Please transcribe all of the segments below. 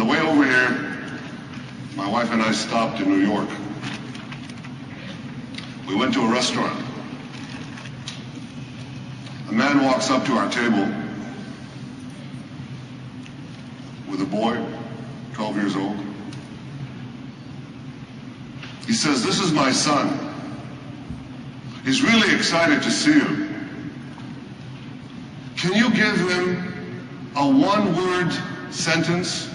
way over here, my wife and I stopped in New York. We went to a restaurant. A man walks up to our table with a boy, 12 years old. He says, "This is my son. He's really excited to see you. Can you give him a one-word sentence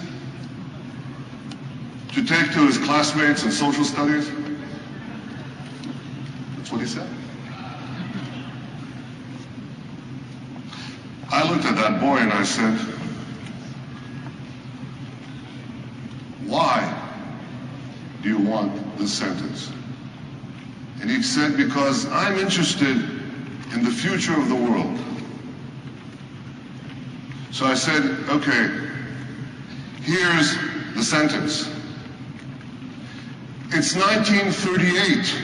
to take to his classmates in social studies?" That's what he said. I looked at that boy and I said, "Why do you want this sentence?" And he said, "Because I'm interested in the future of the world." So I said, "Okay, here's the sentence. It's 1938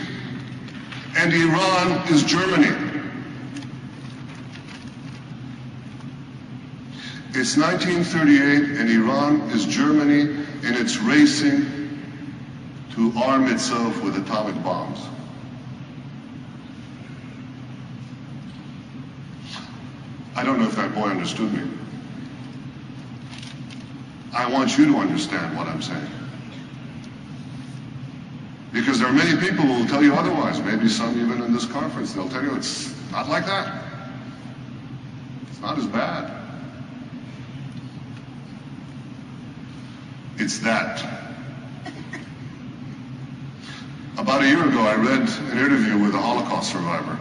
and Iran is Germany. It's 1938 and Iran is Germany, and it's racing to arm itself with atomic bombs." I don't know if that boy understood me. I want you to understand what I'm saying. Because there are many people who will tell you otherwise, maybe some even in this conference. They'll tell you it's not like that. It's not as bad. It's that. About a year ago, I read an interview with a Holocaust survivor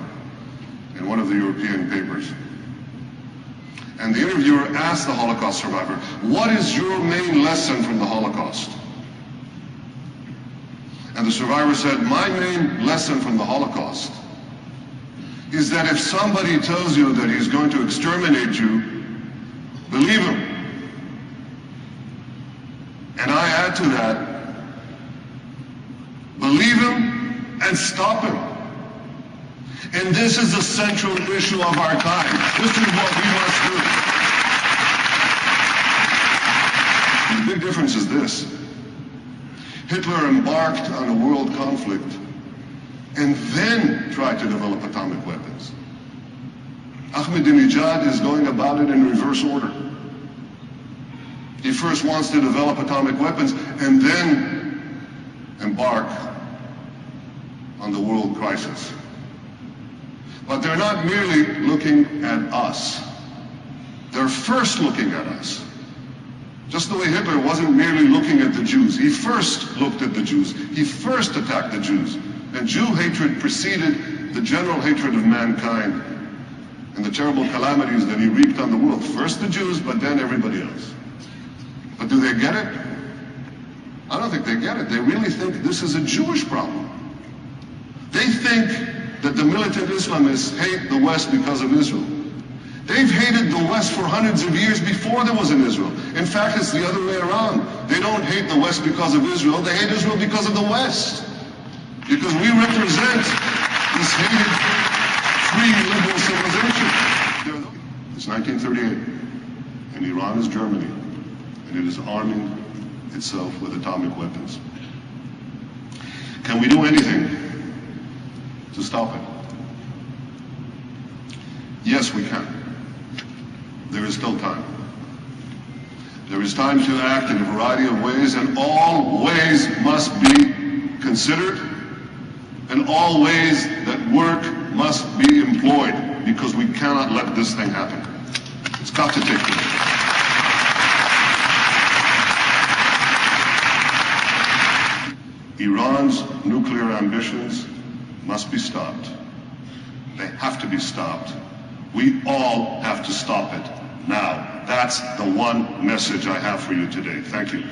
in one of the European papers. And the interviewer asked the Holocaust survivor, "What is your main lesson from the Holocaust?" And the survivor said, "My main lesson from the Holocaust is that if somebody tells you that he's going to exterminate you, believe him. And I add to that, believe him and stop him. And this is the central issue of our time. This is what we must do." And the big difference is this. Hitler embarked on a world conflict and then tried to develop atomic weapons. Ahmadinejad is going about it in reverse order. He first wants to develop atomic weapons and then embark on the world crisis. But they're not merely looking at us. They're first looking at us. Just the way Hitler wasn't merely looking at the Jews. He first looked at the Jews. He first attacked the Jews. And Jew hatred preceded the general hatred of mankind and the terrible calamities that he wreaked on the world. First the Jews, but then everybody else. But do they get it? I don't think they get it. They really think this is a Jewish problem. They think that the militant Islamists hate the West because of Israel. They've hated the West for hundreds of years before there was an Israel. In fact, it's the other way around. They don't hate the West because of Israel. They hate Israel because of the West. Because we represent this hated, free, liberal civilization. It's 1938, and Iran is Germany, and it is arming itself with atomic weapons. Can we do anything to stop it? Yes, we can. There is still time. There is time to act in a variety of ways, and all ways must be considered, and all ways that work must be employed, because we cannot let this thing happen. It's got to take place. Iran's nuclear ambitions must be stopped. They have to be stopped. We all have to stop it now. That's the one message I have for you today. Thank you.